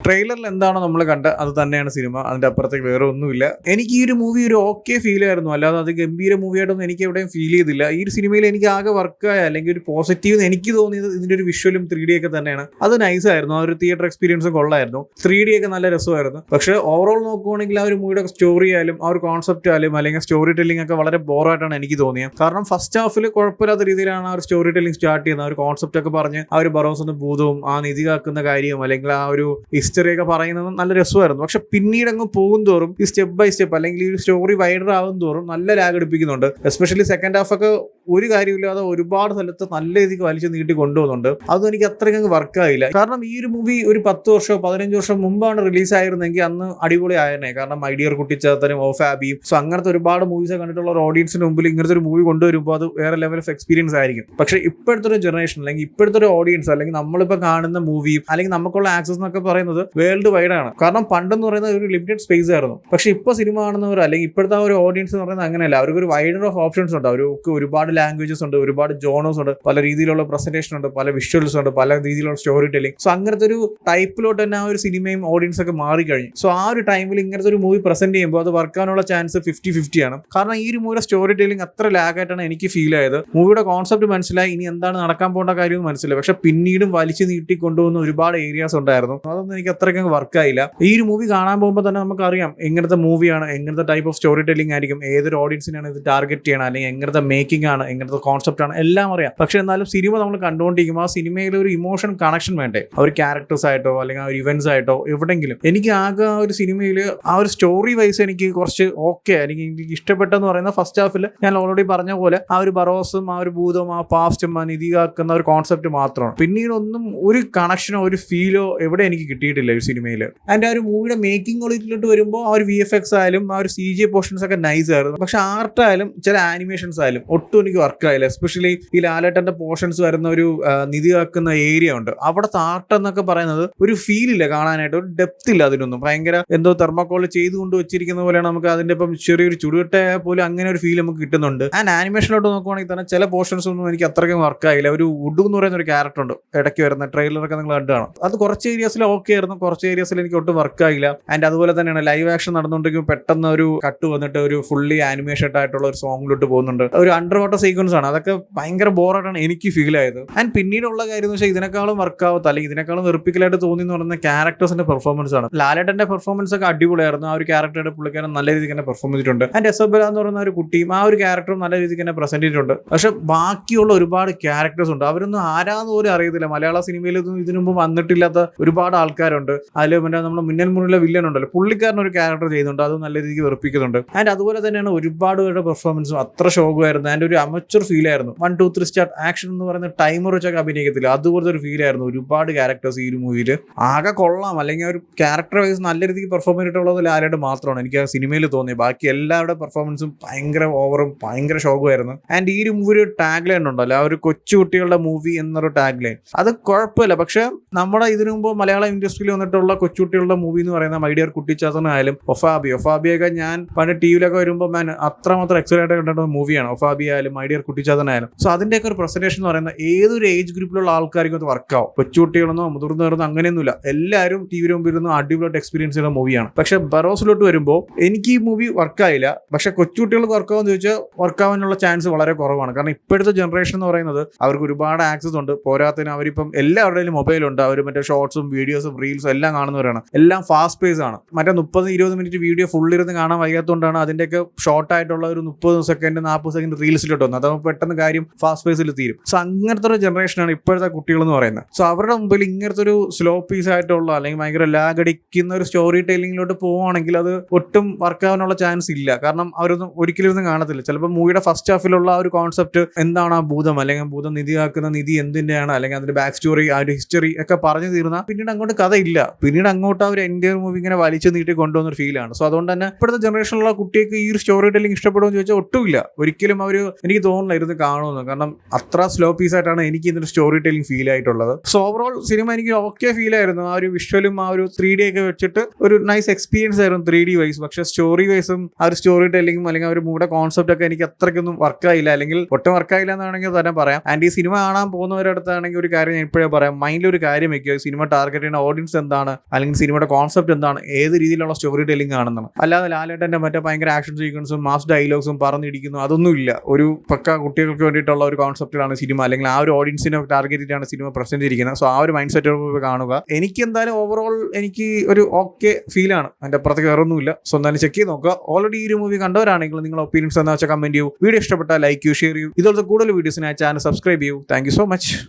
ട്രെയിലറിൽ എന്താണോ നമ്മൾ കണ്ട അത് തന്നെയാണ് സിനിമ, അതിന്റെ അപ്പുറത്തേക്ക് വേറെ ഒന്നുമില്ല. എനിക്ക് ഈ ഒരു മൂവി ഒരു ഓക്കെ ഫീൽ ആയിരുന്നു, അല്ലാതെ അത് ഗംഭീര മൂവി ആയിട്ടൊന്നും എനിക്ക് എവിടെയും ഫീൽ ചെയ്തില്ല. ഈ ഒരു സിനിമയിൽ എനിക്ക് ആകെ വർക്കായ അല്ലെങ്കിൽ ഒരു പോസിറ്റീവ് എനിക്ക് തോന്നിയത് ഇതിന്റെ ഒരു വിഷ്വലും 3D ഒക്കെ തന്നെയാണ്. അത് നൈസ് ആയിരുന്നു, ആ ഒരു തിയേറ്റർ എക്സ്പീരിയൻസ് കൊള്ളായിരുന്നു. 3D ഒക്കെ നല്ല രസമായിരുന്നു. പക്ഷേ ഓവറോൾ നോക്കുവാണെങ്കിൽ ആ ഒരു മൂവിയുടെ സ്റ്റോറി ആയാലും ആ ഒരു കോൺസെപ്റ്റ് ആയാലും അല്ലെങ്കിൽ സ്റ്റോറി ടെല്ലിംഗ് ഒക്കെ വളരെ ബോറായിട്ടാണ് എനിക്ക് തോന്നിയത്. കാരണം ഫസ്റ്റ് ഹാഫിൽ കുഴപ്പമില്ലാത്ത രീതിയിലാണ് ആ ഒരു സ്റ്റോറി ടെല്ലിംഗ് സ്റ്റാർട്ട് ചെയ്യുന്നത്. ആ ഒരു കോൺസെപ്റ്റ് ഒക്കെ പറഞ്ഞ് ആ ഒരു ബറോസിന്റെ ഭൂതവും ആ നിധി കാക്കുന്ന കാര്യവും അല്ലെങ്കിൽ ആ ഒരു ഹിസ്റ്ററി ഒക്കെ പറയുന്നത് നല്ല രസമായിരുന്നു. പക്ഷെ പിന്നീട് അങ്ങ് പോകും തോറും ഈ സ്റ്റെപ്പ് ബൈ സ്റ്റെപ്പ് അല്ലെങ്കിൽ ഈ സ്റ്റോറി വൈഡർ ആകും തോറും നല്ല ലാഗ് എടുപ്പിക്കുന്നുണ്ട്. എസ്പെഷ്യലി സെക്കൻഡ് ഹാഫ് ഒക്കെ ഒരു കാര്യമില്ലാതെ ഒരുപാട് സ്ഥലത്ത് നല്ല രീതിക്ക് വലിച്ചു നീട്ടി കൊണ്ടുപോകുന്നുണ്ട്. അതൊന്നും എനിക്ക് അത്രയ്ക്ക് വർക്കായില്ല. കാരണം ഈ ഒരു മൂവി ഒരു 10 വർഷമോ 15 വർഷം മുമ്പാണ് റിലീസ് ആയിരുന്നെങ്കിൽ അന്ന് അടിപൊളി ആയിരുന്നേ. കാരണം ഐ ഡിയർ കുട്ടിച്ചാത്തനും ഓ ഫാബിയും സോ അങ്ങനത്തെ ഒരുപാട് മൂവീസ് കണ്ടിട്ടുള്ള ഒരു ഓഡിയൻസിന് മുമ്പിൽ ഇങ്ങനത്തെ ഒരു മൂവി കൊണ്ടുവരുമ്പോൾ അത് വേറെ ലെവൽ ഓഫ് എക്സ്പീരിയൻസ് ആയിരിക്കും. പക്ഷേ ഇപ്പോഴത്തെ ഒരു ജനറേഷൻ അല്ലെങ്കിൽ ഇപ്പോഴത്തെ ഒരു ഓഡിയൻസ് അല്ലെങ്കിൽ നമ്മളിപ്പോൾ കാണുന്ന മൂവിയും അല്ലെങ്കിൽ നമുക്കുള്ള ആക്സസ് എന്നൊക്കെ പറയുന്നത് വേൾഡ് വൈഡ് ആണ്. കാരണം പണ്ടെന്ന് പറയുന്നത് ഒരു ലിമിറ്റഡ് സ്പേസ് ആയിരുന്നു. പക്ഷേ ഇപ്പോൾ സിനിമ കാണുന്നവർ അല്ലെങ്കിൽ ഇപ്പോഴത്തെ ഒരു ഓഡിയൻസ് എന്ന് പറയുന്നത് അങ്ങനെയല്ല. അവർക്ക് ഒരു വൈഡർ ഓഫ് ഓപ്ഷൻസ് ഉണ്ട്. അവർക്ക് ഒരുപാട് ലാംഗ്വേജസ് ഉണ്ട്, ഒരുപാട് ജോണേഴ്സ് ഉണ്ട്, പല രീതിയിലുള്ള പ്രസന്റേഷൻ ഉണ്ട്, പല വിഷ്വൽസ് ഉണ്ട്, പല രീതിയിലുള്ള സ്റ്റോറി ടെല്ലിംഗ്. സോ അങ്ങനത്തെ ഒരു ടൈപ്പിലോട്ട് തന്നെ ആ ഒരു സിനിമയും ഓഡിയൻസ് ഒക്കെ മാറിക്കഴിഞ്ഞു. സോ ആ ഒരു ടൈമിൽ ഇങ്ങനത്തെ ഒരു മൂവി പ്രസന്റ് ചെയ്യുമ്പോൾ അത് വർക്കാനുള്ള ചാൻസ് 50-50 ആണ്. കാരണം ഈ ഒരു മൂവിയുടെ സ്റ്റോറി ടെല്ലിംഗ് അത്ര ലാഗായിട്ടാണ് എനിക്ക് ഫീൽ ആയത്. മൂവിയുടെ കോൺസെപ്റ്റ് മനസ്സിലായി, ഇനി എന്താണ് നടക്കാൻ പോകേണ്ട കാര്യവും മനസ്സിലായി. പക്ഷെ പിന്നീടും വലിച്ചു നീട്ടി കൊണ്ടുപോകുന്ന ഒരുപാട് ഏരിയാസ് ഉണ്ടായിരുന്നു. അതൊന്നും എനിക്ക് അത്രയ്ക്ക് വർക്കായില്ല. ഈ ഒരു മൂവി കാണാൻ പോകുമ്പോൾ തന്നെ നമുക്കറിയാം എങ്ങനത്തെ മൂവിയാണ്, എങ്ങനത്തെ ടൈപ്പ് ഓഫ് സ്റ്റോറി ടെല്ലിംഗ് ആയിരിക്കും, ഏതൊരു ഓഡിയൻസിനാണ് ഇത് ടാർഗറ്റ് ചെയ്യണം, അല്ലെങ്കിൽ എങ്ങനത്തെ മേക്കിംഗ് ആണ്, എങ്ങനത്തെ കോൺസെപ്റ്റ് ആണ്, എല്ലാം അറിയാം. പക്ഷെ എന്നാലും സിനിമ നമ്മൾ കണ്ടുകൊണ്ടിരിക്കുമ്പോൾ ആ സിനിമയിൽ ഒരു ഇമോഷൻ കണക്ഷൻ വേണ്ടേ, ആ ഒരു ക്യാരക്ടേഴ്സ് ആയിട്ടോ അല്ലെങ്കിൽ ആ ഒരു ഇവന്റ്സ് ആയിട്ടോ എവിടെങ്കിലും. എനിക്ക് ആകെ ആ ഒരു സിനിമയിൽ ആ ഒരു സ്റ്റോറി വൈസ് എനിക്ക് കുറച്ച് ഓക്കെ, എനിക്ക് ഇഷ്ടപ്പെട്ടെന്ന് പറയുന്ന ഫസ്റ്റ് ഹാഫിൽ ഞാൻ ഓൾറെഡി പറഞ്ഞ പോലെ ആ ഒരു ബറോസും ആ ഒരു ഭൂതവും ആ പാസ്റ്റും ആ നിധി കാക്കുന്ന ഒരു കോൺസെപ്റ്റ് മാത്രമാണ്. പിന്നീട് ഒന്നും ഒരു കണക്ഷനോ ഒരു ഫീലോ എവിടെ എനിക്ക് കിട്ടിയിട്ടില്ല ഈ സിനിമയിൽ. അതിന്റെ ആ ഒരു മൂവിയുടെ മേക്കിംഗ് ക്വാളിറ്റിയിലോട്ട് വരുമ്പോൾ ആ ഒരു VFX ആയാലും ആ ഒരു CG പോർഷൻസ് ഒക്കെ നൈസ് ആയിരുന്നു. പക്ഷെ ആർട്ടായാലും ചില ആനിമേഷൻസ് ആയാലും ഒട്ടും എനിക്ക് വർക്കായില്ല. എസ്പെഷ്യലി ഈ ലാലേട്ടന്റെ പോർഷൻസ് വരുന്ന ഒരു നിധി കാക്കുന്ന ഏരിയ ഉണ്ട്, അവിടുത്തെ ആർട്ട് എന്നൊക്കെ പറയുന്നത് ഒരു ഫീൽ ഇല്ല കാണാനായിട്ട്, ഒരു ഡെപ്ത് ഇല്ല അതിനൊന്നും. ഭയങ്കര എന്തോ തെർമോക്കോൾ ചെയ്തുകൊണ്ട് വെച്ചിരിക്കുന്ന പോലെയാണ്. നമുക്ക് അതിന്റെ ഇപ്പം ചെറിയൊരു ചുടുകട്ടയാൽ പോലും അങ്ങനെ ഒരു ഫീൽ നമുക്ക് കിട്ടുന്നുണ്ട്. ആൻഡ് ആനിമേഷനിലോട്ട് നോക്കുവാണെങ്കിൽ തന്നെ ചില പോർഷൻസ് ഒന്നും എനിക്ക് അത്രയ്ക്കും വർക്കായില്ല. ഒരു ഉഡു എന്ന് പറയുന്ന ഒരു ക്യാരക്ടർ ഉണ്ട് ഇടയ്ക്ക് വരുന്ന ട്രെയിലറൊക്കെ നിങ്ങൾ കണ്ടാണ്. അത് കുറച്ച് ഏരിയാസിൽ ഓക്കെ ആയിരുന്നു, കുറച്ച് ഏരിയാസിൽ എനിക്ക് ഒട്ടും വർക്കായില്ല. ആൻഡ് അതുപോലെ തന്നെയാണ് ലൈവ് ആക്ഷൻ നടന്നുകൊണ്ടിരിക്കുമ്പോൾ പെട്ടെന്ന് ഒരു കട്ട് വന്നിട്ട് ഒരു ഫുള്ളി ആനിമേഷൻഡ് ആയിട്ടുള്ള ഒരു സോങ്ങിലോട്ട് പോകുന്നുണ്ട്. ഒരു അണ്ടർ വാട്ടർ സീക്വൻസ് ആണ്, അതൊക്കെ ഭയങ്കര ബോറായിട്ടാണ് എനിക്ക് ഫീൽ ആയത്. ആൻഡ് പിന്നീടുള്ള കാര്യം എന്ന് വെച്ചാൽ ഇതിനേക്കാളും വർക്കാവത്ത അല്ലെങ്കിൽ ഇതിനേക്കാളും വെറുപ്പിക്കലായിട്ട് തോന്നി എന്ന് പറയുന്ന ക്യാരക്ടേഴ്സിന്റെ പെർഫോമൻസ് ആണ്. ലാലേട്ടന്റെ പെർഫോമൻസ് ഒക്കെ അടിപൊളിയായിരുന്നു. ആ ഒരു ക്യാരക്ടറുടെ പുള്ളിക്കാരൻ നല്ല രീതിക്ക് തന്നെ പെർഫോം ചെയ്തിട്ടുണ്ട്. ആൻഡ് എസബല എന്ന് പറയുന്ന ഒരു കുട്ടിയും ആ ഒരു ക്യാരക്ടറും നല്ല രീതിക്ക് തന്നെ പ്രസന്റ് ചെയ്തിട്ടുണ്ട്. പക്ഷെ ബാക്കിയുള്ള ഒരുപാട് ക്യാരക്ടേഴ്സ് ഉണ്ട്, അവരൊന്നും ആരാന്ന് പോലും അറിയത്തില്ല. മലയാള സിനിമയിലൊന്നും ഇതിനു മുമ്പ് വന്നിട്ടില്ലാത്ത ഒരുപാട് ആൾക്കാരുണ്ട്. അതിൽ പിന്നെ നമ്മുടെ മിന്നൽ മുന്നിലെ വില്ലൻ ഉണ്ടല്ലോ, പുള്ളിക്കാരൻ ഒരു ക്യാരക്ടർ ചെയ്യുന്നുണ്ട്, അത് നല്ല രീതിക്ക് വെറുപ്പിക്കുന്നുണ്ട്. ആൻഡ് അതുപോലെ തന്നെയാണ് ഒരുപാട് പേരുടെ പെർഫോമൻസും അത്ര ശോകമായിരുന്നു. ആൻഡ് ഒരു അമച്ചർ ഫീൽ ആയിരുന്നു. 1 2 3 സ്റ്റാർട്ട് ആക്ഷൻ എന്ന് പറയുന്ന ടൈമർ വെച്ചൊക്കെ അഭിനയിക്കത്തില്ല, അതുപോലത്തെ ഒരു ഫീൽ ആയിരുന്നു. ഒരുപാട് ക്യാരക്ടേഴ്സ് ഈ ഒരു മൂവിയിൽ ആകെ കൊള്ളാം, അല്ലെങ്കിൽ ഒരു ക്യാരക്ടർ വൈസ് നല്ല രീതിക്ക് പെർഫോം ചെയ്തിട്ടുള്ളത് ലാലേട്ട് മാത്രമാണ് എനിക്ക് ആ സിനിമയിൽ തോന്നിയത്. ബാക്കി എല്ലാവരുടെ പെർഫോമൻസും ഭയങ്കര ഓവറും ഭയങ്കര ശോകമായിരുന്നു. ആൻഡ് ഈ ഒരു മൂവി ഒരു ടാഗ് ലൈൻ ഉണ്ടല്ലോ, ആ ഒരു കൊച്ചുകുട്ടികളുടെ മൂവി എന്നൊരു ടാഗ് ലൈൻ, അത് കുഴപ്പമില്ല. പക്ഷെ നമ്മുടെ ഇതിനു മുമ്പ് മലയാള ഇൻഡസ്ട്രിയിൽ വന്നിട്ടുള്ള കൊച്ചുകുട്ടികളുടെ മൂവി എന്ന് പറയുന്ന മൈ ഡിയർ കുട്ടിച്ചാത്തനായാലും ഒഫാബിയൊക്കെ ഞാൻ പണ്ട് ടിവിയിലൊക്കെ വരുമ്പോൾ ഞാൻ അത്രമാത്രം എക്സൈറ്റഡ് കണ്ടിട്ടുള്ള മൂവിയാണ്. ഒഫാബി ആയാലും മൈ ഡിയർ കുട്ടിച്ചാത്തനായാലും. സോ അതിന്റെയൊക്കെ ഒരു പ്രസന്റേഷൻ എന്ന് പറയുന്നത് ഏതൊരു ഏജ് ഗ്രൂപ്പിലുള്ള ആൾക്കാർക്കും അത് വർക്കാവും. കൊച്ചുകുട്ടികളെന്നോ മുതിർന്നവരെന്നോ അങ്ങനെയൊന്നുമില്ല, എല്ലാവരും ടിവിയുടെ മുമ്പിൽ ഇരുന്ന് അടിപൊളിയായിട്ട് എക്സ്പീരിയൻസ് ചെയ്യുന്ന മൂവിയാണ്. പക്ഷെ ബറോസിലോട്ട് വരുമ്പോൾ എനിക്ക് ഈ മൂവി വർക്കായില്ല. പക്ഷെ കൊച്ചുകുട്ടികൾക്ക് വർക്കാവെന്ന് ചോദിച്ചാൽ വർക്കാവാനുള്ള ചാൻസ് വളരെ കുറവാണ്. കാരണം ഇപ്പോഴത്തെ ജനറേഷൻ എന്ന് പറയുന്നത് അവർക്ക് ഒരുപാട് ആക്സസ് ഉണ്ട്. പോരാത്തതിന് അവരിപ്പം എല്ലാവരുടെയും മൊബൈലുണ്ട്, അവർ മറ്റേ ഷോർട്സും വീഡിയോസും റീൽസും എല്ലാം കാണുന്നവരാണ്. എല്ലാം ഫാസ്റ്റ് പേസ് ആണ്. മറ്റേ 30-20 മിനിറ്റ് വീഡിയോ ഫുള്ളിരുന്ന് കാണാൻ വയ്യാത്തതുകൊണ്ടാണ് അതിൻ്റെയൊക്കെ ഷോർട്ട് ആയിട്ടുള്ള ഒരു 30 സെക്കൻഡ് 40 സെക്കൻഡ് റീൽസിലോട്ട് വന്നത്. അതാകുമ്പോൾ പെട്ടെന്ന് കാര്യം ഫാസ്റ്റ് പേസിൽ തീരും. സോ അങ്ങനത്തെ ഒരു ജനറേഷനാണ് ഇപ്പോഴത്തെ കുട്ടികൾ എന്ന് പറയുന്നത്. സോ അവരുടെ മുമ്പിൽ ഇങ്ങനത്തെ ഒരു സ്ലോ പീസ് ആയിട്ടുള്ള അല്ലെങ്കിൽ ഭയങ്കര ലാഗ് അടിക്കുന്ന ഒരു സ്റ്റോറി ടെല്ലിങ്ങിലോട്ട് പോവുകയാണെങ്കിൽ അത് ഒട്ടും വർക്കാവാനുള്ള ചാൻസ് ഇല്ല. കാരണം അവരൊന്നും ഒരിക്കലും ഇരുന്ന് കാണത്തില്ല. ചിലപ്പോൾ മൂവിയുടെ ഫസ്റ്റ് ഹാഫിലുള്ള ആ ഒരു കോൺസെപ്റ്റ് എന്താണ് ആ ഭൂതം അല്ലെങ്കിൽ ഭൂതം നിധി ആക്കുന്ന നിധി എന്തിൻ്റെയാണ് അല്ലെങ്കിൽ അതിന്റെ ബാക്ക് സ്റ്റോറി ആ ഒരു ഹിസ്റ്ററി ഒക്കെ പറഞ്ഞു തീർന്നാൽ പിന്നീട് അങ്ങോട്ട് കഥയില്ല. പിന്നീട് അങ്ങോട്ട് അവർ എൻ്റെ മൂവി ഇങ്ങനെ വലിച്ചു നീട്ടി കൊണ്ടുവന്ന ഒരു ഫീലാണ്. സോ അതുകൊണ്ട് തന്നെ ഇപ്പോഴത്തെ ജനറേഷനിലുള്ള കുട്ടിക്ക് ഈ ഒരു സ്റ്റോറി ടെല്ലിംഗ് ഇഷ്ടപ്പെടുമെന്ന് ചോദിച്ചാൽ ഒട്ടുമില്ല. ഒരിക്കലും അവർ എനിക്ക് തോന്നുന്നില്ല ഇരുന്ന് കാണുമെന്ന്. കാരണം അത്ര സ്ലോ പീസ് ആയിട്ടാണ് എനിക്ക് ഇതിന്റെ സ്റ്റോറി ടെല്ലിംഗ് ഫീൽ ആയിട്ടുള്ളത്. സോ ഓവറോൾ സിനിമ എനിക്ക് ഓക്കെ ഫീൽ ആയിരുന്നു. ആ ഒരു വിഷ്വലും ആ ഒരു 3D ഒക്കെ വെച്ചിട്ട് ഒരു നൈസ് എക്സ്പീരിയൻസ് ആയിരുന്നു 3D വൈസ്. പക്ഷെ സ്റ്റോറി വൈസും ആ ഒരു സ്റ്റോറി ടെല്ലിംഗും അല്ലെങ്കിൽ ആ ഒരു മൂടെ കോൺസെപ്റ്റ് ഒക്കെ എനിക്ക് അത്രയ്ക്കൊന്നും വർക്കായില്ല, അല്ലെങ്കിൽ ഒട്ടും വർക്കായില്ല എന്നാണെങ്കിൽ തന്നെ പറയാം. ആൻഡ് ഈ സിനിമ കാണാൻ പോകുന്നവരുടെ അടുത്താണെങ്കിൽ ഒരു കാര്യം ഞാൻ ഇപ്പോഴേ പറയാം, മൈൻഡിൽ ഒരു കാര്യം വെക്കുക, സിനിമ ടാർഗറ്റ് ചെയ്യുന്ന ഓഡിയൻസ് ഓഡിയൻസ് എന്താണ്, അല്ലെങ്കിൽ സിനിമയുടെ കോൺസെപ്റ്റ് എന്താണ്, ഏത് രീതിയിലുള്ള സ്റ്റോറി ടെല്ലിംഗ് ആണെന്നാണ്. അല്ലാതെ ലാലേട്ടന്റെ മറ്റേ ഭയങ്കര ആക്ഷൻ സീക്വൻസും മാസ് ഡയലോഗ്സും പറഞ്ഞിരിക്കുന്നു അതൊന്നുമില്ല. ഒരു പക്ക കുട്ടികൾക്ക് വേണ്ടിയിട്ടുള്ള ഒരു കോൺസെപ്റ്റിലാണ് സിനിമ, അല്ലെങ്കിൽ ആ ഒരു ഓഡിയൻസിനെ ടാർഗറ്റ് ചെയ്തിട്ടാണ് സിനിമ പ്രസന്റ് ചെയ്തിരിക്കുന്നത്. സോ ആ ഒരു മൈൻഡ് സെറ്റ് കാണുക. എനിക്ക് എന്തായാലും ഓവറോൾ എനിക്ക് ഒരു ഓക്കെ ഫീലാണ്. അതിന്റെ അപ്പുറത്തേക്ക് വേറെ ഒന്നുമില്ല. സോ എന്തായാലും ചെക്ക് ചെയ്ത് നോക്കുക. ഓൾറെഡി ഈ ഒരു മൂവി കണ്ടവരാണെങ്കിൽ നിങ്ങളുടെ ഒപ്പീനിയൻസ് എന്താ വെച്ചാൽ കമന്റ് ചെയ്യൂ. വീഡിയോ ഇഷ്ടപ്പെട്ടാൽ ലൈക്ക് ചെയ്യൂ, ഷെയർ ചെയ്യൂ. ഇതുപോലത്തെ കൂടുതൽ വീഡിയോസിനായി ചാനൽ സബ്സ്ക്രൈബ് ചെയ്യൂ. Thank you so much.